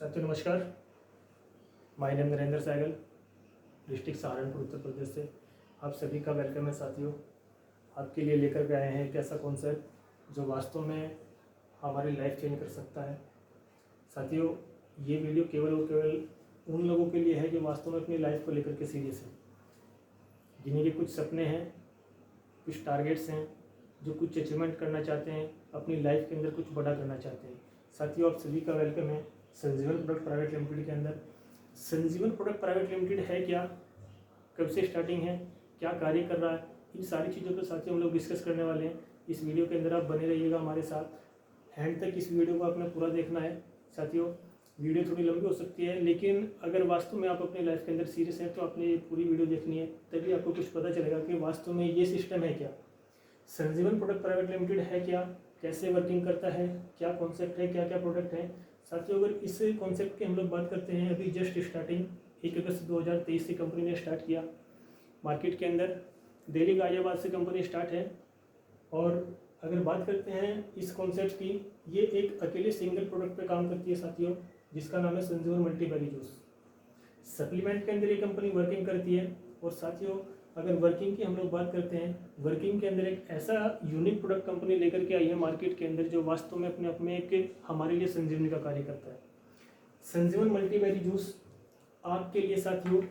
साथियों नमस्कार। My name Narendra Sehgal, district Saharanpur Uttar Pradesh से आप सभी का वेलकम है। साथियों, आपके लिए लेकर के आए हैं एक ऐसा कॉन्सेप्ट जो वास्तव में हमारी लाइफ चेंज कर सकता है। साथियों, ये वीडियो केवल और केवल उन लोगों के लिए है जो वास्तव में अपनी लाइफ को लेकर के सीरियस है, जिन्हें के कुछ सपने हैं, कुछ टारगेट्स हैं, जो कुछ अचीवमेंट करना चाहते हैं, अपनी लाइफ के अंदर कुछ बड़ा करना चाहते हैं। साथियों, आप सभी का वेलकम है संजीवन प्रोडक्ट प्राइवेट लिमिटेड के अंदर। संजीवन प्रोडक्ट प्राइवेट लिमिटेड है क्या, कब से स्टार्टिंग है, क्या कार्य कर रहा है, इन सारी चीज़ों पर साथियों हम लोग डिस्कस करने वाले हैं। इस वीडियो के अंदर आप बने रहिएगा हमारे साथ, एंड तक इस वीडियो को आपने पूरा देखना है। साथियों, वीडियो थोड़ी लंबी हो सकती है, लेकिन अगर वास्तव में आप अपनी लाइफ के अंदर सीरियस हैं तो आपने ये पूरी वीडियो देखनी है, तभी आपको कुछ पता चलेगा कि वास्तव में ये सिस्टम है क्या, संजीवन प्रोडक्ट प्राइवेट लिमिटेड है क्या, कैसे वर्किंग करता है, क्या कॉन्सेप्ट है, क्या क्या प्रोडक्ट है। साथियों, अगर इस कॉन्सेप्ट की हम लोग बात करते हैं, अभी जस्ट स्टार्टिंग 1 अगस्त 2023 से कंपनी ने स्टार्ट किया। मार्केट के अंदर दिल्ली गाजियाबाद से कंपनी स्टार्ट है। और अगर बात करते हैं इस कॉन्सेप्ट की, ये एक अकेले सिंगल प्रोडक्ट पे काम करती है साथियों, जिसका नाम है संजीवन मल्टीबेरी जूस। सप्लीमेंट के अंदर ये कंपनी वर्किंग करती है। और साथियों, अगर वर्किंग की हम लोग बात करते हैं, वर्किंग के अंदर एक ऐसा यूनिक प्रोडक्ट कंपनी लेकर के आई है मार्केट के अंदर, जो वास्तव में अपने आप में एक हमारे लिए संजीवनी का कार्य करता है। संजीवन मल्टीबेरी जूस आपके लिए साथियों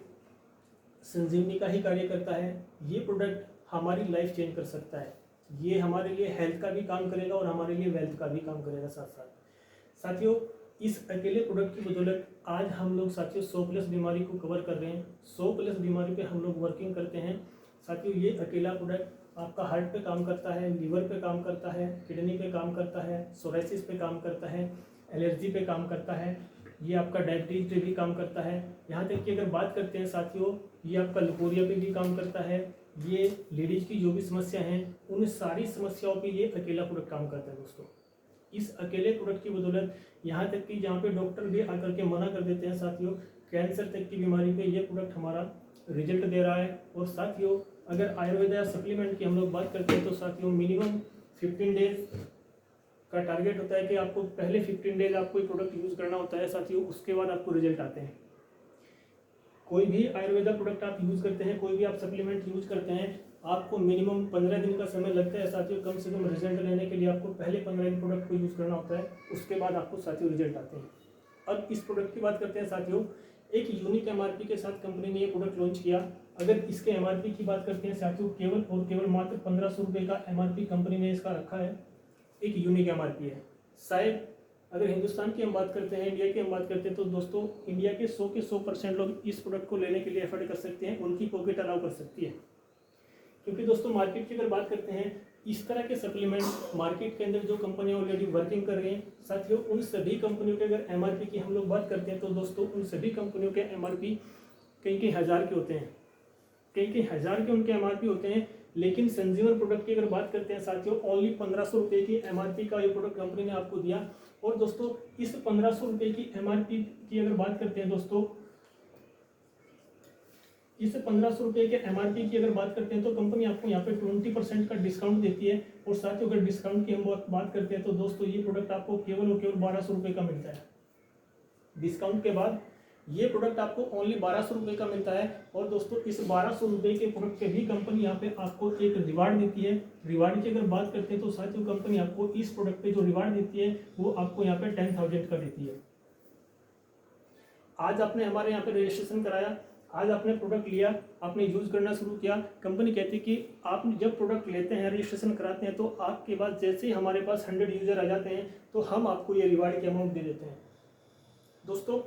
संजीवनी का ही कार्य करता है। ये प्रोडक्ट हमारी लाइफ चेंज कर सकता है। ये हमारे लिए हेल्थ का भी काम करेगा और हमारे लिए वेल्थ का भी काम करेगा साथ साथ। साथियों, इस अकेले प्रोडक्ट की बदौलत आज हम लोग साथियों 100+ बीमारी को कवर कर रहे हैं। 100+ बीमारी पे हम लोग वर्किंग करते हैं। साथियों, ये अकेला प्रोडक्ट आपका हार्ट पे काम करता है, लीवर पे काम करता है, किडनी पे काम करता है, सोराइसिस पे काम करता है, एलर्जी पे काम करता है, ये आपका डायबिटीज पे भी काम करता है। यहाँ तक कि अगर बात करते हैं साथियों, ये आपका लकोरिया पे भी काम करता है। ये लेडीज की जो भी समस्या हैं, उन सारी समस्याओं पे ये अकेला प्रोडक्ट काम करता है। दोस्तों, इस अकेले प्रोडक्ट की बदौलत यहाँ तक कि जहाँ पे डॉक्टर भी आकर के मना कर देते हैं साथियों, कैंसर तक की बीमारी पे ये प्रोडक्ट हमारा रिजल्ट दे रहा है। और साथियों, अगर आयुर्वेदा सप्लीमेंट की हम लोग बात करते हैं तो साथियों मिनिमम 15 डेज का टारगेट होता है कि आपको पहले 15 डेज आपको ये प्रोडक्ट यूज़ करना होता है साथियों, उसके बाद आपको रिजल्ट आते हैं। कोई भी आयुर्वेदा प्रोडक्ट आप यूज़ करते हैं, कोई भी आप सप्लीमेंट यूज़ करते हैं, आपको मिनिमम 15 दिन का समय लगता है साथियों। कम से कम रिजल्ट लेने के लिए आपको पहले 15 दिन प्रोडक्ट को यूज़ करना होता है, उसके बाद आपको साथियों रिजल्ट आते हैं। अब इस प्रोडक्ट की बात करते हैं साथियों, एक यूनिक एमआरपी के साथ कंपनी ने ये प्रोडक्ट लॉन्च किया। अगर इसके एमआरपी की बात करते हैं साथियों, केवल और केवल मात्र 1500 रुपये का एमआरपी कंपनी ने इसका रखा है। एक यूनिक एमआरपी है। शायद अगर हिंदुस्तान की हम बात करते हैं, इंडिया की हम बात करते हैं, तो दोस्तों इंडिया के 100% लोग इस प्रोडक्ट को लेने के लिए एफर्ट कर सकते हैं, उनकी पॉकेट अलाउ कर सकती है। क्योंकि दोस्तों मार्केट की अगर बात करते हैं, इस तरह के सप्लीमेंट मार्केट के अंदर जो कंपनियां ऑलरेडी वर्किंग कर रही हैं साथियों, उन सभी कंपनियों के अगर एमआरपी की हम लोग बात करते हैं तो दोस्तों उन सभी कंपनियों के एमआरपी कई हज़ार के होते हैं, कई हज़ार के उनके एमआरपी होते हैं। लेकिन संजीवन प्रोडक्ट की अगर बात करते हैं साथियों, ओनली 1500 रुपये की एमआरपी का ये प्रोडक्ट कंपनी ने आपको दिया। और दोस्तों, इस 1500 रुपये की एमआरपी की अगर बात करते हैं दोस्तों, इस 1500 रुपये के एमआरपी की अगर बात करते हैं तो कंपनी आपको यहाँ पे 20% का डिस्काउंट देती है। और साथियों, अगर डिस्काउंट की हम बात करते हैं तो दोस्तों ये प्रोडक्ट आपको केवल और केवल 1200 रुपये का मिलता है। डिस्काउंट के बाद ये प्रोडक्ट आपको ओनली 1200 रुपये का मिलता है। और दोस्तों, इस 1200 रुपये के प्रोडक्ट पे भी कंपनी यहाँ पे आपको एक रिवार्ड देती है। रिवार्ड की अगर बात करते हैं तो साथियों कंपनी आपको इस प्रोडक्ट पे जो रिवार्ड देती है वो आपको यहाँ पे 10,000 का देती है। आज आपने हमारे यहाँ पे रजिस्ट्रेशन कराया, आज आपने प्रोडक्ट लिया, आपने यूज़ करना शुरू किया, कंपनी कहती है कि आप जब प्रोडक्ट लेते हैं, रजिस्ट्रेशन कराते हैं, तो आपके बाद जैसे ही हमारे पास 100 यूज़र आ जाते हैं तो हम आपको ये रिवार्ड की अमाउंट दे देते हैं। दोस्तों,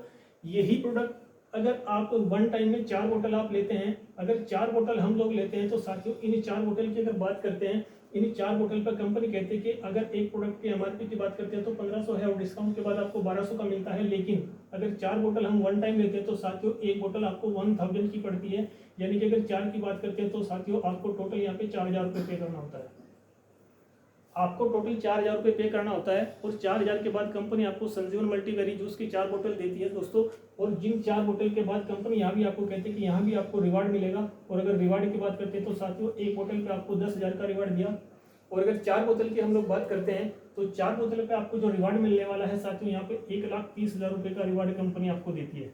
यही प्रोडक्ट अगर आप वन टाइम में 4 बोतल आप लेते हैं, अगर 4 बोतल हम लोग लेते हैं तो साथियों इन 4 बोतल की अगर बात करते हैं, इन 4 बोतल पर कंपनी कहती है कि अगर एक प्रोडक्ट की एमआरपी की बात करते हैं तो 1500 है और डिस्काउंट के बाद आपको 1200 का मिलता है। लेकिन अगर 4 बोतल हम वन टाइम लेते हैं तो साथियों एक बोतल आपको 1000 की पड़ती है। यानी कि अगर 4 की बात करते हैं तो साथियों आपको टोटल यहाँ पे 4000 रुपये पे करना होता है। आपको टोटल 4000 रुपये पे करना होता है। और 4000 के बाद कंपनी आपको संजीवन मल्टीबेरी जूस की 4 बोतल देती है दोस्तों। और जिन 4 बोतल के बाद कंपनी यहाँ भी आपको कहती है कि यहाँ भी आपको रिवार्ड मिलेगा। और अगर रिवार्ड की बात करते हैं तो साथियों एक बोतल पे आपको 10,000 का रिवार्ड दिया। और अगर 4 बोतल की हम लोग बात करते हैं तो 4 बोतल पे आपको जो रिवार्ड मिलने वाला है साथियों, यहाँ पे 1,30,000 रुपये का रिवार्ड कंपनी आपको देती है।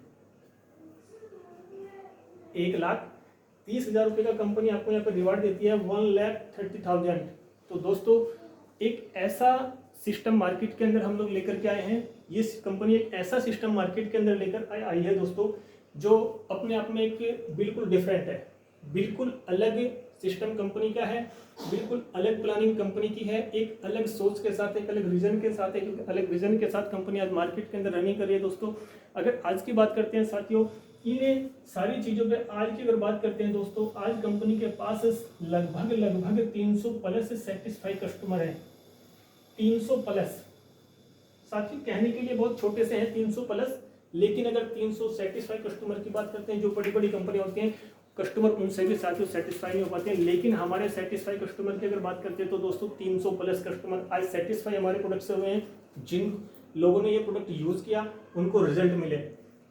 1,30,000 रुपये का कंपनी आपको यहाँ पे रिवार्ड देती है, 1,30,000। तो दोस्तों एक ऐसा सिस्टम मार्केट के अंदर हम लोग लेकर के आए हैं, ये कंपनी एक ऐसा सिस्टम मार्केट के अंदर लेकर आई है दोस्तों, जो अपने आप में एक बिल्कुल डिफरेंट है, बिल्कुल अलग सिस्टम कंपनी का है, बिल्कुल अलग प्लानिंग कंपनी की है, एक अलग सोच के साथ, एक अलग रीजन के साथ, एक अलग विजन के साथ कंपनी आज मार्केट के अंदर रनिंग कर रही है दोस्तों। अगर आज की बात करते हैं साथियों, इन सारी चीज़ों पे आज की अगर बात करते हैं दोस्तों, आज कंपनी के पास लगभग 300 प्लस सेटिस्फाई कस्टमर हैं। 300 प्लस साथियों कहने के लिए बहुत छोटे से हैं 300 प्लस, लेकिन अगर 300 सेटिस्फाई कस्टमर की बात करते हैं, जो बड़ी बड़ी कंपनियां होती हैं कस्टमर उनसे भी साथियों सेटिस्फाई नहीं हो पाते हैं, लेकिन हमारे सेटिस्फाई कस्टमर की अगर बात करते हैं तो दोस्तों 300 प्लस कस्टमर आज सेटिस्फाई हमारे प्रोडक्ट से हुए हैं, जिन लोगों ने ये प्रोडक्ट यूज़ किया उनको रिजल्ट मिले।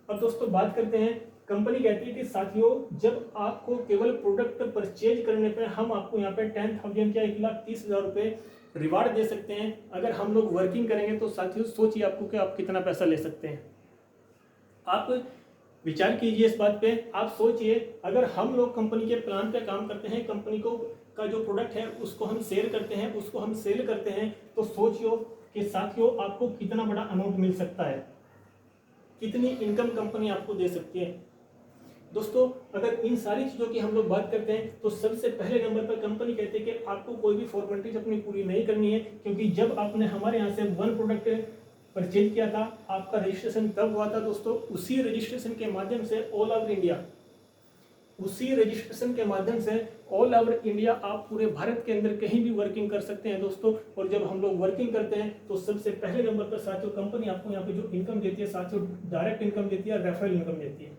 अब दोस्तों बात करते हैं, कंपनी कहती है कि साथियों जब आपको केवल प्रोडक्ट परचेज करने पे हम आपको यहाँ पे 10,000 या 1,30,000 रुपये रिवार्ड दे सकते हैं। अगर हम लोग वर्किंग करेंगे तो साथियों सोचिए आपको कि आप कितना पैसा ले सकते हैं। आप विचार कीजिए इस बात पे, आप सोचिए अगर हम लोग कंपनी के प्लान पे काम करते हैं, कंपनी को का जो प्रोडक्ट है उसको हम सेल करते हैं, उसको हम सेल करते हैं, तो सोचियो कि साथियों आपको कितना बड़ा अमाउंट मिल सकता है, कितनी इनकम कंपनी आपको दे सकती है। दोस्तों अगर इन सारी चीज़ों की हम लोग बात करते हैं तो सबसे पहले नंबर पर कंपनी कहते हैं कि आपको कोई भी फॉर्मेलिटीज अपनी पूरी नहीं करनी है, क्योंकि जब आपने हमारे यहाँ से 1 प्रोडक्ट परचेज किया था, आपका रजिस्ट्रेशन तब हुआ था दोस्तों, उसी रजिस्ट्रेशन के माध्यम से ऑल ओवर इंडिया, उसी रजिस्ट्रेशन के माध्यम से ऑल ओवर इंडिया आप पूरे भारत के अंदर कहीं भी वर्किंग कर सकते हैं दोस्तों। और जब हम लोग वर्किंग करते हैं तो सबसे पहले नंबर पर साथियों कंपनी आपको यहाँ पे जो इनकम देती है साथियों, डायरेक्ट इनकम देती है, रेफरल इनकम देती है।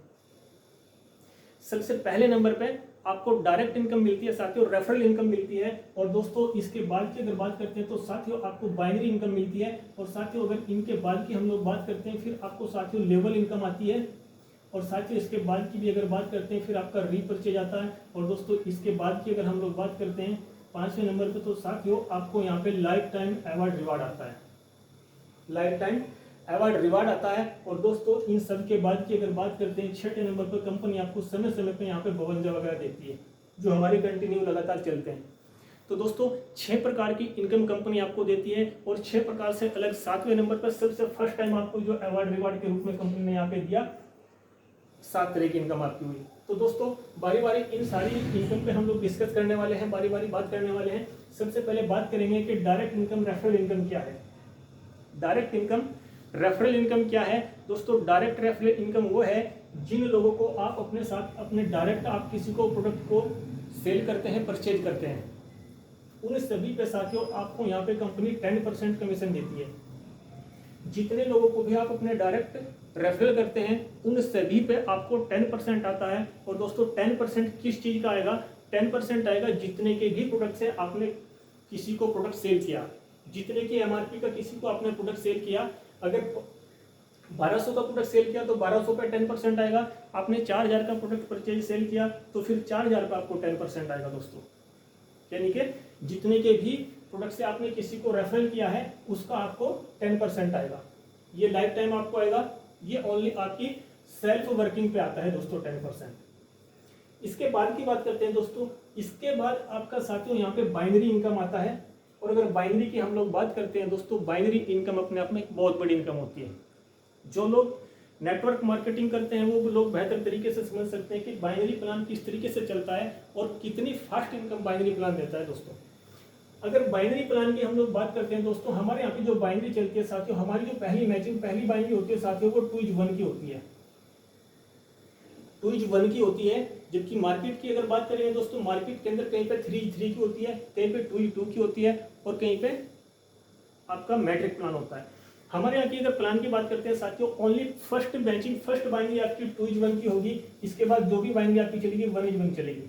सबसे पहले नंबर पे आपको डायरेक्ट इनकम मिलती है साथियों, रेफरल इनकम मिलती है। और दोस्तों इसके बाद की अगर बात करते हैं तो साथियों आपको बाइनरी इनकम मिलती है। और साथियों अगर इनके बाद की हम लोग बात करते हैं फिर आपको साथियों लेवल इनकम आती है। और साथियों इसके बाद की भी अगर बात करते हैं फिर आपका रीपरचेज आता है। और दोस्तों इसके बाद की अगर हम लोग बात करते हैं 5वें नंबर पे तो साथियों आपको यहाँ पे लाइफ टाइम अवार्ड रिवार्ड आता है, लाइफ टाइम अवार्ड रिवार्ड आता है। और दोस्तों इन सब के बाद की अगर बात करते हैं 6ठे नंबर पर कंपनी आपको समय समय पर यहाँ पे 52 वगैरह देती है, जो हमारे कंटिन्यू लगातार चलते हैं। तो दोस्तों 6 प्रकार की इनकम कंपनी आपको देती है। और 6 प्रकार से अलग 7वें नंबर पर सबसे फर्स्ट टाइम आपको जो अवार्ड रिवार्ड के रूप में कंपनी ने यहाँ पे दिया, 7 तरह की इनकम आपकी हुई। तो दोस्तों बारी बारी इन सारी इनकम पे हम लोग डिस्कस करने वाले हैं, बारी बारी बात करने वाले हैं। सबसे पहले बात करेंगे कि डायरेक्ट इनकम रेफरल इनकम क्या है। डायरेक्ट इनकम रेफरल इनकम क्या है दोस्तों? डायरेक्ट रेफरल इनकम वो है जिन लोगों को आप अपने साथ अपने डायरेक्ट आप किसी को प्रोडक्ट को सेल करते हैं, परचेज करते हैं, उन सभी पे साथियों आपको यहाँ पे कंपनी 10% कमीशन देती है। जितने लोगों को भी आप अपने डायरेक्ट रेफरल करते हैं उन सभी पे आपको 10% आता है। और दोस्तों 10% किस चीज़ का आएगा? 10% आएगा जितने के भी प्रोडक्ट से आपने किसी को प्रोडक्ट सेल किया, जितने की MRP का किसी को आपने प्रोडक्ट सेल किया। अगर 1200 का प्रोडक्ट सेल किया तो 1200 पे 10% आएगा। आपने 4000 का प्रोडक्ट परचेज सेल किया तो फिर 4000 पे आपको 10% आएगा दोस्तों। यानी कि जितने के भी प्रोडक्ट से आपने किसी को रेफरल किया है उसका आपको 10% आएगा। ये लाइफ टाइम आपको आएगा, ये ओनली आपकी सेल्फ वर्किंग पे आता है दोस्तों 10%। इसके बाद की बात करते हैं दोस्तों, इसके बाद आपका साथियों यहाँ पे बाइनरी इनकम आता है। और अगर बाइनरी की हम लोग बात करते हैं दोस्तों, बाइनरी इनकम अपने आप में एक बहुत बड़ी इनकम होती है। जो लोग नेटवर्क मार्केटिंग करते हैं वो लोग बेहतर तरीके से समझ सकते हैं कि बाइनरी प्लान किस तरीके से चलता है और कितनी फास्ट इनकम बाइनरी प्लान देता है दोस्तों। अगर बाइनरी प्लान की हम लोग बात करते हैं दोस्तों, हमारे यहाँ पे जो बाइनरी चलती है साथियों, हमारी जो पहली मैचिंग पहली बाइनरी होती है साथियों वो 2:1 की होती है, 2:1 की होती है। जबकि मार्केट की अगर बात करें दोस्तों, मार्केट के अंदर कहीं पे 3:3 की होती है, कहीं पे 2:2 की होती है और कहीं पे आपका मैट्रिक प्लान होता है। हमारे यहाँ की अगर प्लान की बात करते हैं साथियों, only first matching first binary आपकी 2:1 की होगी। इसके बाद जो भी बाइनरी आपकी चलेगी 1:1 चलेगी।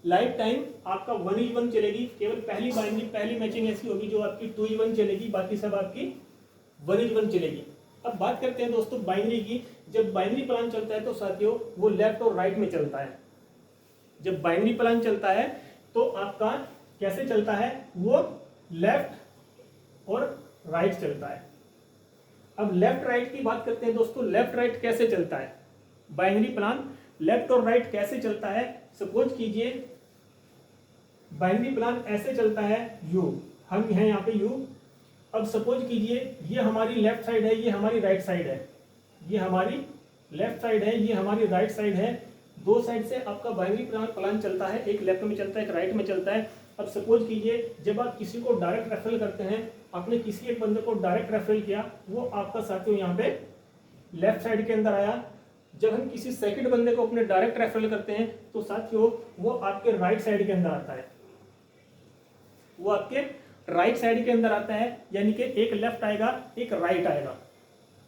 लाइफ टाइम आपका 1:1 चलेगी। केवल पहली बाइनरी पहली मैचिंग ऐसी होगी जो आपकी 2:1 चलेगी, बाकी सब आपकी 1:1 चलेगी। अब बात करते हैं दोस्तों बाइनरी की। जब बाइनरी प्लान चलता है तो साथियों वो लेफ्ट और राइट में चलता है। जब बाइनरी प्लान चलता है तो आपका कैसे चलता है, वो लेफ्ट और राइट चलता है। अब लेफ्ट राइट की बात करते हैं दोस्तों, लेफ्ट राइट कैसे चलता है, बाइनरी प्लान लेफ्ट और राइट कैसे चलता है। सपोज कीजिए बाइनरी प्लान ऐसे चलता है, यू, हम हैं यहाँ पे यू। अब सपोज कीजिए ये हमारी लेफ्ट साइड है, ये हमारी राइट साइड है, ये हमारी लेफ्ट साइड है, ये हमारी राइट साइड है। दो साइड से आपका बाइनरी प्लान चलता है, एक लेफ्ट में चलता है, एक राइट में चलता है। अब सपोज कीजिए जब आप किसी को डायरेक्ट रेफरल करते हैं, आपने किसी एक बंदे को डायरेक्ट रेफरल किया, वो आपका साथियों यहाँ पे लेफ्ट साइड के अंदर आया। जब हम किसी सेकंड बंदे को अपने डायरेक्ट रेफरल करते हैं तो साथियों वो आपके राइट साइड के अंदर आता है, वो आपके राइट साइड के अंदर आता है, यानी कि एक लेफ्ट आएगा एक राइट आएगा।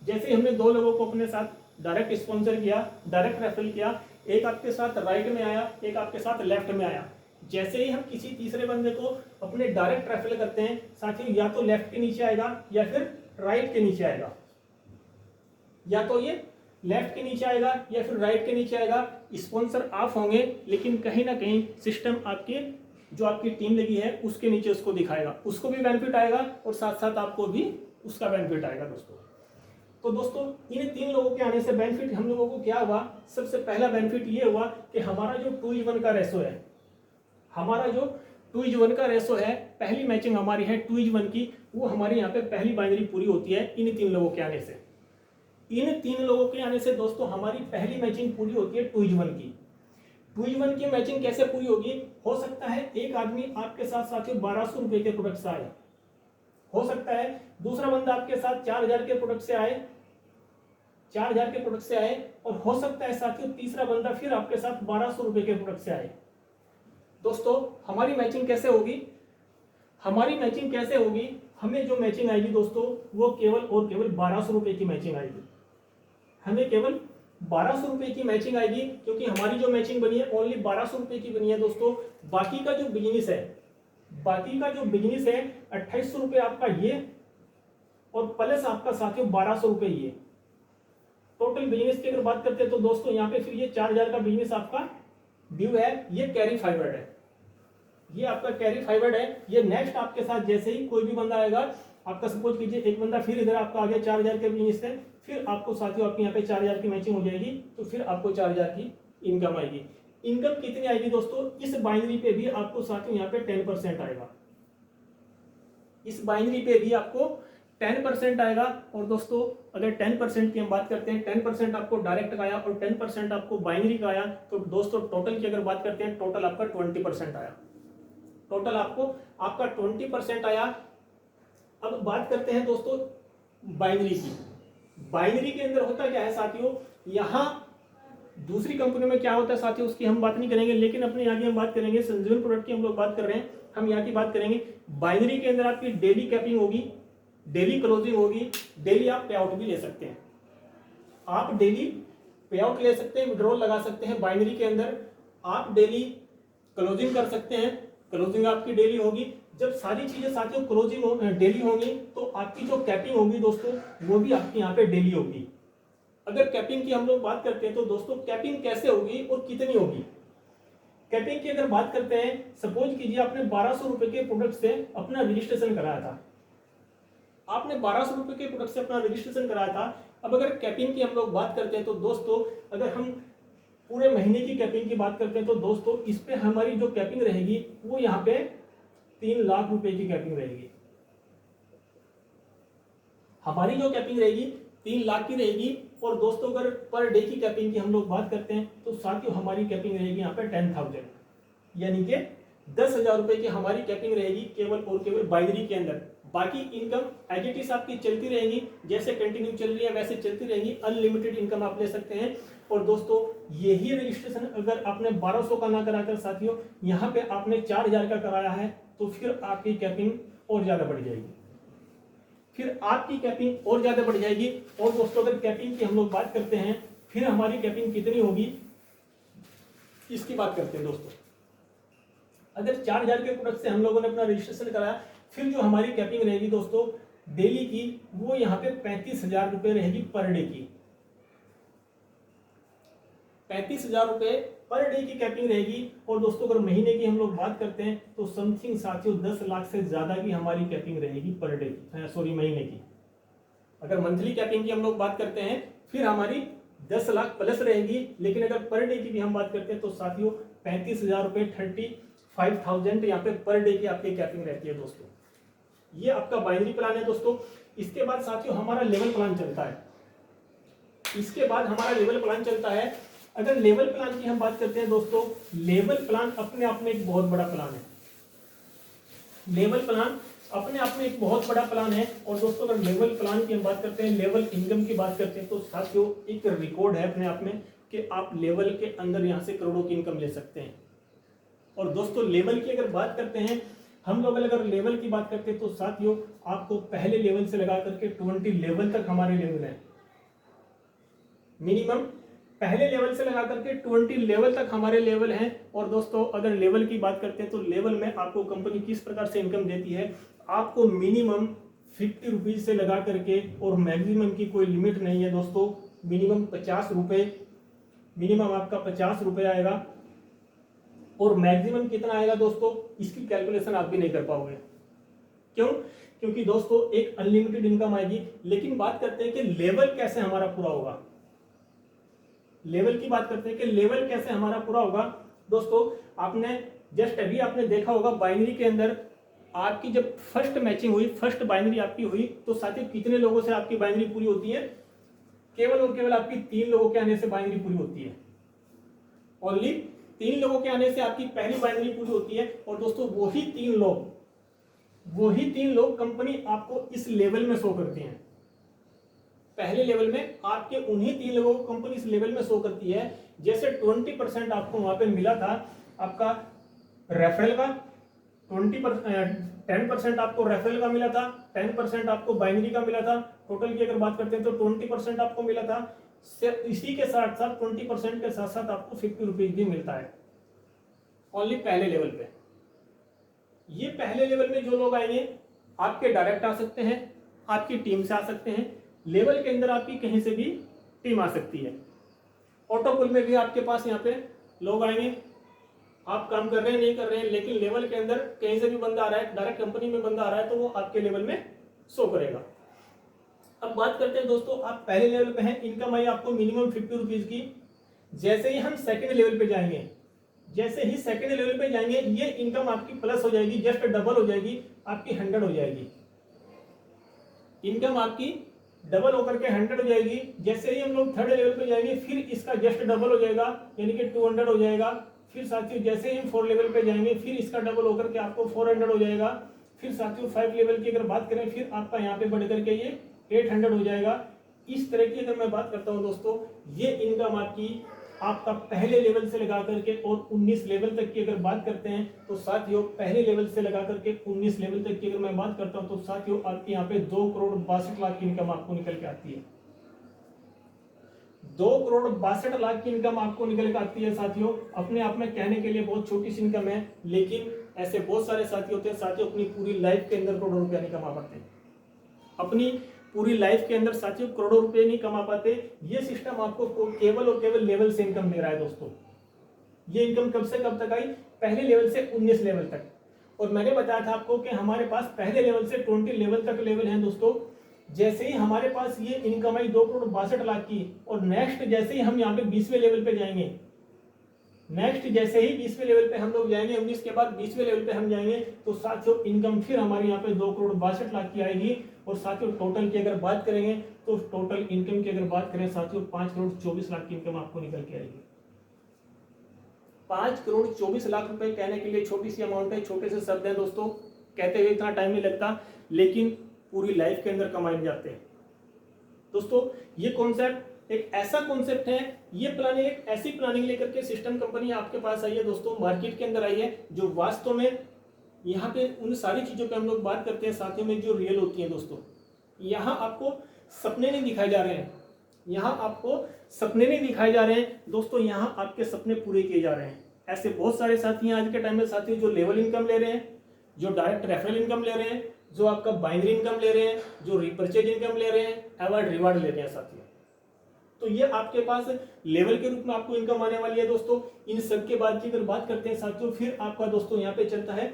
जैसे हमने दो लोगों को अपने साथ डायरेक्ट स्पॉन्सर किया, डायरेक्ट रेफरल किया, एक आपके साथ राइट में आया, एक आपके साथ लेफ्ट में आया। जैसे ही हम किसी तीसरे बंदे को अपने डायरेक्ट रेफरल करते हैं साथियों, या तो लेफ्ट के नीचे आएगा या फिर राइट के नीचे आएगा, या तो ये लेफ्ट के नीचे आएगा या फिर राइट के नीचे आएगा। स्पॉन्सर ऑफ होंगे, लेकिन कहीं ना कहीं सिस्टम आपके जो आपकी टीम लगी है उसके नीचे उसको दिखाएगा, उसको भी बेनिफिट आएगा और साथ साथ आपको भी उसका बेनिफिट आएगा दोस्तों। तो दोस्तों इन तीन लोगों के आने से बेनिफिट हम लोगों को क्या हुआ, सबसे पहला बेनिफिट ये हुआ कि हमारा जो 2:1 का रेशो है, हमारा जो 2:1 का रेशो है, पहली मैचिंग हमारी है 2:1 की, वो हमारी यहाँ पे पहली बाइनरी पूरी होती है इन तीन लोगों के आने से। इन तीन लोगों के आने से दोस्तों हमारी पहली मैचिंग पूरी होती है 2:1 की। 2:1 की मैचिंग कैसे पूरी होगी, हो सकता है एक आदमी आपके साथ साथियों 1200 रुपए के प्रोडक्ट से आए, हो सकता है दूसरा बंदा आपके साथ 4000 के प्रोडक्ट से आए, 4000 के प्रोडक्ट से आए, और हो सकता है साथियों तीसरा बंदा फिर आपके साथ 1200 रुपए के प्रोडक्ट से आए। दोस्तों हमारी मैचिंग कैसे होगी, हमारी मैचिंग कैसे होगी, हमें जो मैचिंग आएगी दोस्तों वो केवल और केवल 1200 रुपए की मैचिंग आएगी, हमें केवल 1200 रुपए की मैचिंग आएगी, क्योंकि हमारी जो मैचिंग बनी है ओनली 1200 रुपए की बनी है दोस्तों। बाकी का जो बिजनेस है, बाकी का जो बिजनेस है 2800 रुपए आपका ये, और प्लस आपका साथियों 1200 रुपए ये। टोटल बिजनेस की अगर बात करते हैं तो दोस्तों यहाँ पे फिर ये 4000 का बिजनेस आपका ड्यू है, ये कैरी फॉरवर्ड है, ये आपका कैरी फॉरवर्ड है। ये नेक्स्ट आपके साथ जैसे ही कोई भी बंदा आएगा, आपका सपोज कीजिए एक बंदा फिर इधर आपका आ गया 4000 के बिजनेस से, फिर आपको साथियों आपके यहाँ पे 4000 की मैचिंग हो जाएगी, तो फिर आपको 4000 की इनकम आएगी। इनकम कितनी आएगी दोस्तों, इस बाइनरी पे भी आपको साथियों यहाँ पे 10% आएगा, इस बाइनरी पे भी आपको 10% आएगा। और दोस्तों अगर 10% की हम बात करते हैं, 10% आपको डायरेक्ट का आया और 10% आपको बाइनरी का आया, तो दोस्तों टोटल की अगर बात करते हैं टोटल आपका 20% आया, टोटल आपको आपका 20% आया। अब बात करते हैं दोस्तों बाइनरी की। बाइनरी के अंदर होता क्या है साथियों, यहाँ दूसरी कंपनियों में क्या होता है साथियों उसकी हम बात नहीं करेंगे, लेकिन अपने यहाँ की हम बात करेंगे, संजीवन प्रोडक्ट की हम लोग बात कर रहे हैं, हम यहाँ की बात करेंगे। बाइनरी के अंदर आपकी डेली कैपिंग होगी, डेली क्लोजिंग होगी, डेली आप पे आउट भी ले सकते हैं, आप डेली पे आउट ले सकते हैं, विड्रॉल लगा सकते हैं बाइनरी के अंदर, आप डेली क्लोजिंग कर सकते हैं, क्लोजिंग आपकी डेली होगी। जब सारी चीजें साथियों क्लोजिंग डेली होंगी तो आपकी जो कैपिंग होगी दोस्तों वो भी आपकी यहाँ पे डेली होगी। अगर कैपिंग की हम लोग बात करते हैं तो दोस्तों कैपिंग कैसे होगी और कितनी होगी, कैपिंग की अगर बात करते हैं, सपोज कीजिए आपने 1200 रुपए के प्रोडक्ट से अपना रजिस्ट्रेशन कराया था, आपने 1200 रुपए के प्रोडक्ट से अपना रजिस्ट्रेशन कराया था। अब अगर कैपिंग की हम लोग बात करते हैं तो दोस्तों अगर हम पूरे महीने की कैपिंग की बात करते हैं तो दोस्तों इस पे हमारी जो कैपिंग रहेगी वो यहाँ पे 3 लाख रुपए की कैपिंग रहेगी, हमारी जो कैपिंग रहेगी 3 लाख की रहेगी। और दोस्तों अगर पर डे की कैपिंग की हम लोग बात करते हैं तो साथियों हमारी कैपिंग रहेगी यहाँ पे 10,000, यानी कि 10,000 रुपए की हमारी कैपिंग रहेगी केवल और केवल बाइनरी के अंदर। बाकी इनकम एज इट इज आपकी चलती रहेगी, जैसे कंटिन्यू चल रही है वैसे चलती रहेगी, अनलिमिटेड इनकम आप ले सकते हैं। और दोस्तों यही रजिस्ट्रेशन अगर आपने 1200 का ना कराकर साथियों यहाँ पे आपने 4000 का कराया है तो फिर आपकी कैपिंग और ज्यादा बढ़ जाएगी, फिर आपकी कैपिंग और ज्यादा बढ़ जाएगी। और दोस्तों अगर कैपिंग की हम लोग बात करते हैं, फिर हमारी कैपिंग कितनी होगी इसकी बात करते हैं दोस्तों। अगर 4000 के प्रोडक्ट से हम लोगों ने अपना रजिस्ट्रेशन कराया, फिर जो हमारी कैपिंग रहेगी दोस्तों डेली की वो यहाँ पे 35,000 रुपए रहेगी पर डे की, 35,000 रुपये पर डे की कैपिंग रहेगी। और दोस्तों अगर महीने की हम लोग बात करते हैं तो समथिंग साथियों 10 लाख से ज़्यादा की हमारी कैपिंग रहेगी पर डे की, सॉरी महीने की। अगर मंथली कैपिंग की हम लोग बात करते हैं फिर हमारी 10 लाख प्लस रहेगी, लेकिन अगर पर डे की भी हम बात करते हैं तो साथियों 35,000 रुपये 35,000 यहाँ पे पर डे की आपकी कैपिंग रहती है दोस्तों। ये आपका बाइनरी प्लान है दोस्तों। इसके बाद साथियों हमारा लेवल प्लान चलता है। इसके बाद हमारा लेवल प्लान चलता है। अगर लेवल प्लान की हम बात करते हैं दोस्तों, लेवल प्लान अपने आप में एक बहुत बड़ा प्लान है। लेवल प्लान अपने आप में एक बहुत बड़ा प्लान है। और दोस्तों अगर लेवल प्लान की हम बात करते हैं, लेवल इनकम की बात करते हैं तो साथियों एक रिकॉर्ड है अपने आप में कि आप लेवल के अंदर यहाँ से करोड़ों की इनकम ले सकते हैं। और दोस्तों लेवल की अगर बात करते हैं हम लोग, अगर लेवल की बात करते हैं तो साथियों आपको पहले लेवल से लगा करके 20 लेवल तक हमारे लेवल है। मिनिमम पहले लेवल से लगा करके 20 लेवल तक हमारे लेवल हैं। और दोस्तों अगर लेवल की बात करते हैं तो लेवल में आपको कंपनी किस प्रकार से इनकम देती है, आपको मिनिमम 50 रुपीज से लगा करके, और मैक्सिमम की कोई लिमिट नहीं है दोस्तों, मिनिमम 50 रुपये, मिनिमम आपका 50 रुपये आएगा। और मैक्सिमम कितना आएगा दोस्तों, इसकी कैलकुलेशन आप भी नहीं कर पाओगे। क्यों? क्योंकि दोस्तों एक अनलिमिटेड इनकम आएगी। लेकिन बात करते हैं कि लेवल कैसे हमारा पूरा होगा। लेवल की बात करते हैं कि लेवल कैसे हमारा पूरा होगा। दोस्तों आपने जस्ट अभी आपने देखा होगा बाइनरी के अंदर आपकी जब फर्स्ट मैचिंग हुई, फर्स्ट बाइनरी आपकी हुई तो साथियों कितने लोगों से आपकी बाइनरी पूरी होती है? केवल और केवल आपकी 3 लोगों के आने से बाइनरी पूरी होती है। ओनली 3 लोगों के आने से आपकी पहली बाइनरी पूरी होती है। और दोस्तों वही 3 लोग कंपनी आपको इस लेवल में शो करती है। पहले लेवल में आपके उन्हीं 3 लोगों को कंपनी इस लेवल में शो करती है। जैसे 20% आपको वहां पे मिला था आपका रेफरल का, 10% आपको रेफरल का मिला था, 10% आपको बाइनरी का मिला था। टोटल की अगर बात करते हैं तो 20% आपको मिला था। इसी के साथ साथ 20% के साथ साथ आपको 50 रुपीज भी मिलता है ओनली पहले लेवल पे। ये पहले लेवल में जो लोग आएंगे आपके डायरेक्ट आ सकते हैं, आपकी टीम से आ सकते हैं। लेवल के अंदर आपकी कहीं से भी टीम आ सकती है। ऑटो पुल में भी आपके पास यहाँ पे लोग आएंगे, आप काम कर रहे हैं नहीं कर रहे हैं, लेकिन लेवल के अंदर कहीं से भी बंदा आ रहा है, डायरेक्ट कंपनी में बंदा आ रहा है तो वो आपके लेवल में शो करेगा। अब बात करते हैं दोस्तों, आप पहले लेवल पे हैं, इनकम आई आपको मिनिमम 50 रुपीज की। जैसे ही हम सेकंड लेवल पे जाएंगे, जैसे ही सेकंड लेवल पे जाएंगे ये इनकम आपकी प्लस हो जाएगी, जस्ट डबल हो जाएगी, आपकी 100 हो जाएगी। इनकम आपकी डबल होकर के 100 हो जाएगी। जैसे ही हम लोग थर्ड लेवल पे जाएंगे फिर इसका जस्ट डबल हो जाएगा, यानी कि 200 हो जाएगा। फिर साथियों जैसे ही हम 4 लेवल पे जाएंगे फिर इसका डबल होकर के आपको 400 हो जाएगा। फिर साथियों 5 लेवल की अगर बात करें फिर आपका यहाँ पे बढ़ करके ये 800 हो जाएगा। इस तरह की अगर मैं बात करता हूँ दोस्तों, ये इनकम आपका पहले लेवल से लगा करके और 19 लेवल तक की अगर बात करते हैं तो साथियों पहले लेवल से लगा करके 19 लेवल तक की अगर मैं बात करता हूं तो साथियों आपके यहाँ पे 2 करोड़ 62 लाख की इनकम आपको निकल के आती है। 2 करोड़ 62 लाख की इनकम आपको निकल के आती है साथियों। अपने आप में कहने के लिए बहुत छोटी सी इनकम है, लेकिन ऐसे बहुत सारे साथी होते हैं साथियों अपनी पूरी लाइफ के अंदर करोड़ों रुपया नहीं कमा पाते। अपनी पूरी लाइफ के अंदर साथियों करोड़ों रुपए नहीं कमा पाते। ये सिस्टम आपको केवल और केवल लेवल से इनकम दे रहा है दोस्तों। ये इनकम कब से कब तक आई? पहले लेवल से 19 लेवल तक। और मैंने बताया था आपको कि हमारे पास पहले लेवल से 20 लेवल तक लेवल हैं दोस्तों। जैसे ही हमारे पास ये इनकम आई 2 करोड़ 62 लाख की, और नेक्स्ट जैसे ही हम यहाँ पे 20वें लेवल पे जाएंगे, नेक्स्ट जैसे ही 20वें लेवल पे हम लोग जाएंगे, 19 के बाद 20वें लेवल पे हम जाएंगे तो साथियों इनकम फिर हमारे यहाँ पे 2 करोड़ 62 लाख की आएगी। और साथियों टोटल की अगर बात करेंगे तो टोटल इनकम की अगर बात करें साथियों 5 करोड़ 24 लाख की इनकम आपको निकल के आएगी। 5 करोड़ 24 लाख रुपए कहने के लिए छोटी सी अमाउंट है, छोटे से शब्द है दोस्तों, कहते हुए इतना टाइम नहीं लगता, लेकिन पूरी लाइफ के अंदर कमाए जाते हैं दोस्तों। ये कॉन्सेप्ट एक ऐसा कॉन्सेप्ट है, ये प्लानिंग एक ऐसी प्लानिंग लेकर के सिस्टम कंपनी आपके पास आई है दोस्तों, मार्केट के अंदर आई है, जो वास्तव में यहाँ पे उन सारी चीजों पे हम लोग बात करते हैं साथियों में जो रियल होती है दोस्तों। यहाँ आपको सपने नहीं दिखाए जा रहे हैं, यहाँ आपको सपने नहीं दिखाए जा रहे हैं दोस्तों, यहाँ आपके सपने पूरे किए जा रहे हैं। ऐसे बहुत सारे साथी हैं आज के टाइम में साथियों जो लेवल इनकम ले रहे हैं, जो डायरेक्ट रेफरल इनकम ले रहे हैं, जो आपका बाइनरी इनकम ले रहे हैं, जो रिपर्चेज इनकम ले रहे हैं, अवार्ड रिवार्ड ले रहे हैं साथियों। तो ये आपके पास लेवल के रूप में आपको इनकम आने वाली है दोस्तों। इन सब के बाद की अगर बात करते हैं साथियों, फिर आपका दोस्तों यहाँ पे चलता है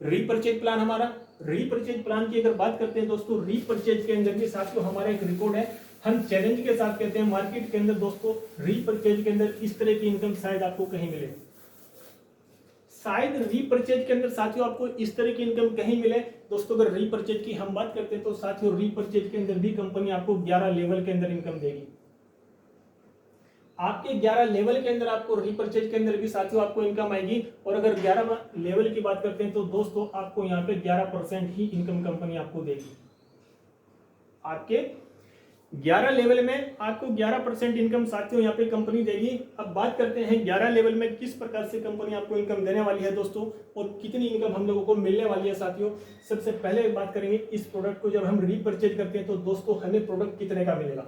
रीपर्चेज प्लान हमारा। रीपर्चेज प्लान की अगर बात करते हैं दोस्तों, रीपर्चेज के अंदर भी साथियों हमारा एक रिकॉर्ड है। हम चैलेंज के साथ कहते हैं मार्केट के अंदर दोस्तों, रीपर्चेज के अंदर इस तरह की इनकम शायद आपको कहीं मिले, शायद रीपर्चेज के अंदर साथियों आपको इस तरह की इनकम कहीं मिले दोस्तों। अगर रीपर्चेज की हम बात करते हैं तो साथियों रीपर्चेज के अंदर भी कंपनी आपको 11 लेवल के अंदर इनकम देगी। आपके 11 लेवल के अंदर आपको रीपर्चेज के अंदर भी साथियों आपको इनकम आएगी। और अगर 11 लेवल की बात करते हैं तो दोस्तों आपको यहाँ पे 11% ही इनकम कंपनी आपको देगी। आपके 11 लेवल में आपको 11% इनकम साथियों यहाँ पे कंपनी देगी। अब बात करते हैं 11 लेवल में किस प्रकार से कंपनी आपको इनकम देने वाली है दोस्तों, और कितनी इनकम हम लोगों को मिलने वाली है साथियों। सबसे पहले बात करेंगे इस प्रोडक्ट को जब हम रीपर्चेज करते हैं तो दोस्तों हमें प्रोडक्ट कितने का मिलेगा।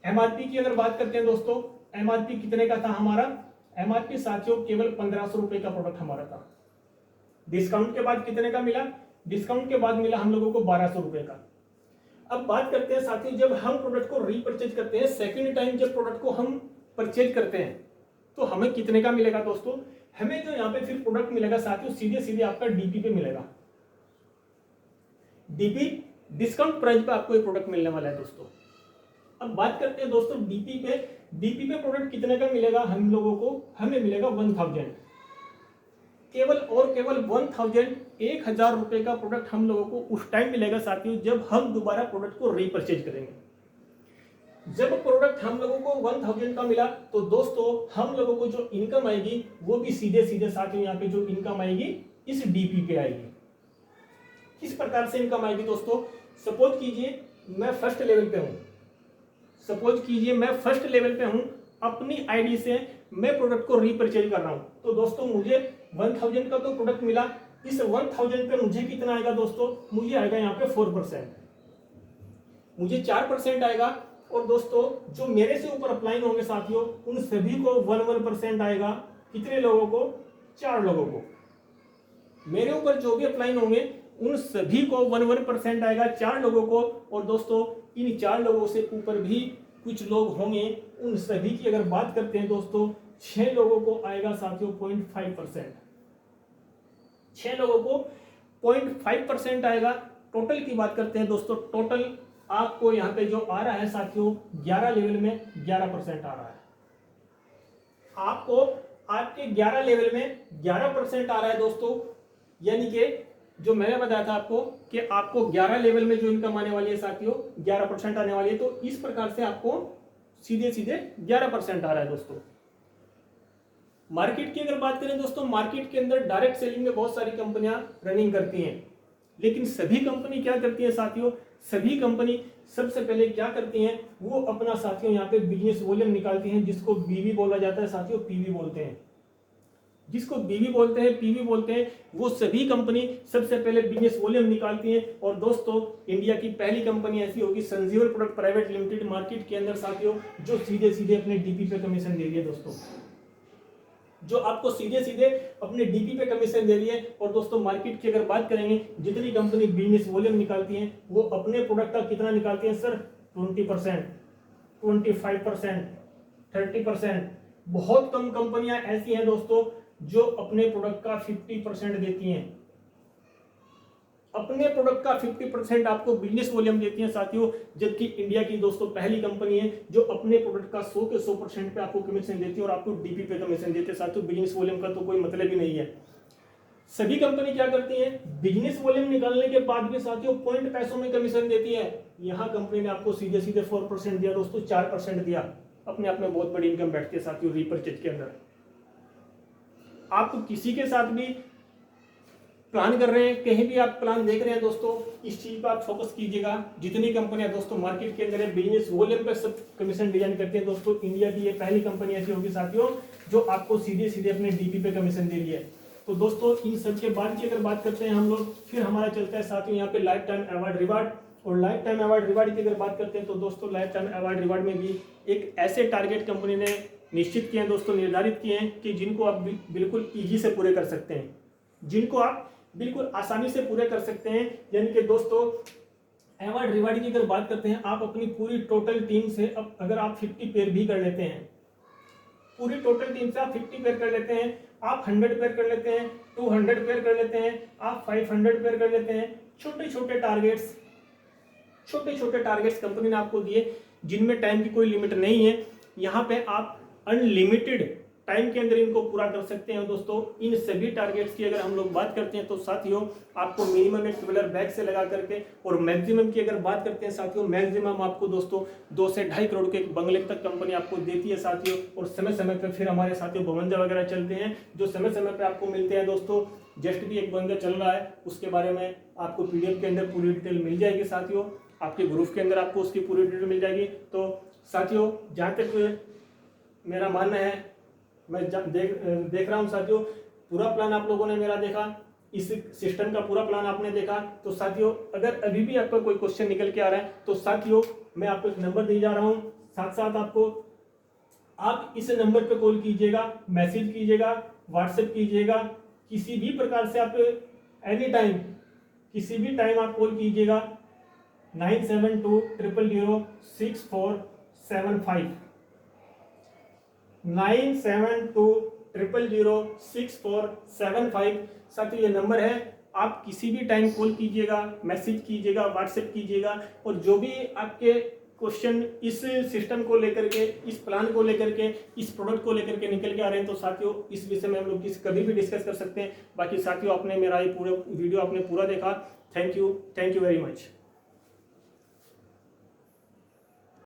एमआरपी की अगर बात करते हैं दोस्तों, एमआरपी कितने का था हमारा, एमआरपी साथियों केवल 1500 रुपए का प्रोडक्ट हमारा था। डिस्काउंट के बाद कितने का मिला, डिस्काउंट के बाद मिला हम लोगों को 1200 रुपए का। अब बात करते हैं साथियों, जब हम प्रोडक्ट को रीपर्चेज करते हैं, सेकंड टाइम जब प्रोडक्ट को हम परचेज करते हैं तो हमें कितने का मिलेगा दोस्तों। हमें जो यहाँ पे फिर प्रोडक्ट मिलेगा साथियों सीधे सीधे आपका डीपी पे मिलेगा। डीपी डिस्काउंट प्राइस पे आपको ये प्रोडक्ट मिलने वाला है दोस्तों। अब बात करते हैं दोस्तों डीपी पे प्रोडक्ट कितने का मिलेगा हम लोगों को, हमें मिलेगा 1000, केवल और केवल 1000 रुपए का प्रोडक्ट हम लोगों को उस टाइम मिलेगा साथियों जब हम दोबारा प्रोडक्ट को रीपर्चेज करेंगे। जब प्रोडक्ट हम लोगों को 1000 का मिला तो दोस्तों हम लोगों को जो इनकम आएगी वो भी सीधे सीधे साथियों यहाँ पे जो इनकम आएगी इस डीपी पे आएगी। किस प्रकार से इनकम आएगी दोस्तों, सपोज कीजिए मैं फर्स्ट लेवल पे हूं, सपोज कीजिए मैं फर्स्ट लेवल पे हूं, अपनी आईडी से मैं प्रोडक्ट को रीपर्चेज कर रहा हूं। तो दोस्तों मुझे 1000 का तो प्रोडक्ट मिला, इस 1000 पे मुझे कितना आएगा दोस्तों, मुझे आएगा यहाँ पे 4%, मुझे 4% आएगा। और दोस्तों जो मेरे से ऊपर अप्लाई होंगे साथियों उन सभी को 1% आएगा। कितने लोगों को, 4 लोगों को। मेरे ऊपर जो भी अप्लाई होंगे उन सभी को 1% आएगा, 4 लोगों को। और दोस्तों इन 4 लोगों से ऊपर भी कुछ लोग होंगे, उन सभी की अगर बात करते हैं दोस्तों 6 लोगों को आएगा साथियों 0.5%, 6 लोगों को 0.5% आएगा। टोटल की बात करते हैं दोस्तों, टोटल आपको यहाँ पे जो आ रहा है साथियों 11 लेवल में 11% आ रहा है। आपको आपके 11 लेवल में 11% आ रहा है दोस्तों, यानी कि जो मैंने बताया था आपको कि आपको 11 लेवल में जो इनकम आने वाली है साथियों 11% आने वाली है। तो इस प्रकार से आपको सीधे सीधे 11% आ रहा है दोस्तों। मार्केट की अगर बात करें दोस्तों, मार्केट के अंदर डायरेक्ट सेलिंग में बहुत सारी कंपनियां रनिंग करती हैं, लेकिन सभी कंपनी क्या करती है साथियों, सभी कंपनी सबसे पहले क्या करती हैं, वो अपना साथियों यहाँ पे बिजनेस वॉल्यूम निकालती हैं, जिसको बीवी बोला जाता है साथियों, पीवी बोलते हैं, जिसको बीवी बोलते हैं, पीवी बोलते हैं। वो सभी कंपनी सबसे पहले बिजनेस वॉल्यूम निकालती हैं। और दोस्तों इंडिया की पहली कंपनी ऐसी होगी संजीवन प्रोडक्ट प्राइवेट लिमिटेड मार्केट के अंदर साथियों, जो सीधे सीधे अपने डीपी पे कमीशन दे रही है दोस्तों, जो आपको सीधे सीधे अपने डीपी पे कमीशन दे रही है। और दोस्तों मार्केट की अगर बात करेंगे, जितनी कंपनी बिजनेस वॉल्यूम निकालती हैं वो अपने प्रोडक्ट का कितना निकालती है सर, 20%, 25%, 30%। बहुत कम कंपनियां ऐसी हैं दोस्तों जो अपने प्रोडक्ट का 50% देती हैं, अपने प्रोडक्ट का 50% आपको बिजनेस वॉल्यूम देती हैं साथियों। जबकि इंडिया की दोस्तों पहली कंपनी है जो अपने प्रोडक्ट का 100 के 100% पे आपको कमीशन देती है और आपको डीपी पे कमीशन देती है साथियों। बिजनेस वॉल्यूम का तो कोई मतलब ही नहीं है। सभी कंपनी क्या करती है, बिजनेस वॉल्यूम निकालने के बाद भी साथियों पॉइंट पैसों में कमीशन देती है। यहाँ कंपनी ने आपको सीधे सीधे 4% दिया दोस्तों, 4% दिया, अपने आप में बहुत बड़ी इनकम बैठती है साथियों रीपर्चेज के अंदर। आप किसी के साथ भी प्लान कर रहे हैं, कहीं भी आप प्लान देख रहे हैं दोस्तों, इस चीज पर आप फोकस कीजिएगा। जितनी कंपनियां दोस्तों मार्केट के अंदर है बिजनेस वॉल्यूम पे सब कमीशन डिजाइन करती हैं दोस्तों, इंडिया की ये पहली कंपनी ऐसी होगी साथियों जो आपको सीधे सीधे अपने डीपी पे कमीशन दे रही है। तो दोस्तों इन सब के बाद की अगर बात करते हैं हम लोग, फिर हमारा चलता है साथियों यहाँ पे लाइफ टाइम अवार्ड रिवार्ड। और लाइफ टाइम अवार्ड रिवार्ड की अगर बात करते हैं तो दोस्तों लाइफ टाइम अवार्ड रिवार्ड में भी एक ऐसे टारगेट कंपनी ने निश्चित किए हैं दोस्तों, निर्धारित किए हैं कि जिनको आप बिल्कुल ईजी से पूरे कर सकते हैं, जिनको आप बिल्कुल आसानी से पूरे कर सकते हैं। यानी कि दोस्तों अवार्ड रिवार्ड की अगर बात करते हैं, आप अपनी पूरी टोटल टीम से अब अगर आप 50 पेयर भी कर लेते हैं, पूरी टोटल टीम से आप 50 पेयर कर लेते हैं, आप 100 पेयर कर लेते हैं, 200 पेयर कर लेते हैं, आप 500 पेयर कर लेते हैं, छोटे छोटे टारगेट्स कंपनी ने आपको दिए जिनमें टाइम की कोई लिमिट नहीं है। यहाँ पे आप अनलिमिटेड टाइम के अंदर इनको पूरा कर सकते हैं दोस्तों। इन सभी टारगेट्स की अगर हम लोग बात करते हैं तो साथियों आपको मिनिमम एक ट्वेलर बैग से लगा करके, और मैक्सिमम की अगर बात करते हैं साथियों, मैक्सिमम आपको दोस्तों 2 से 2.5 करोड़ के एक बंगले तक कंपनी आपको देती है साथियों। और समय समय पर फिर हमारे साथियों 52 वगैरह चलते हैं जो समय समय पर आपको मिलते हैं दोस्तों। जस्ट भी एक बंदा चल रहा है, उसके बारे में आपको पीडीएफ के अंदर पूरी डिटेल मिल जाएगी साथियों, आपके ग्रुप के अंदर आपको उसकी पूरी डिटेल मिल जाएगी। तो साथियों जहाँ तक मेरा मानना है, मैं देख रहा हूँ साथियों, पूरा प्लान आप लोगों ने मेरा देखा, इस सिस्टम का पूरा प्लान आपने देखा। तो साथियों अगर अभी भी आपका कोई क्वेश्चन निकल के आ रहा है तो साथियों मैं आपको एक नंबर दे जा रहा हूँ, साथ साथ आपको आप इस नंबर पे कॉल कीजिएगा, मैसेज कीजिएगा, व्हाट्सएप कीजिएगा, किसी भी प्रकार से आप एनी टाइम किसी भी टाइम आप कॉल कीजिएगा 9720006475 9720006475। साथियों ये नंबर है, आप किसी भी टाइम कॉल कीजिएगा, मैसेज कीजिएगा, व्हाट्सएप कीजिएगा, और जो भी आपके क्वेश्चन इस सिस्टम को लेकर के, इस प्लान को लेकर के, इस प्रोडक्ट को लेकर के निकल के आ रहे हैं तो साथियों इस विषय में हम लोग कभी भी डिस्कस कर सकते हैं। बाकी साथियों आपने मेरा ये पूरा वीडियो आपने पूरा देखा, थैंक यू वेरी मच।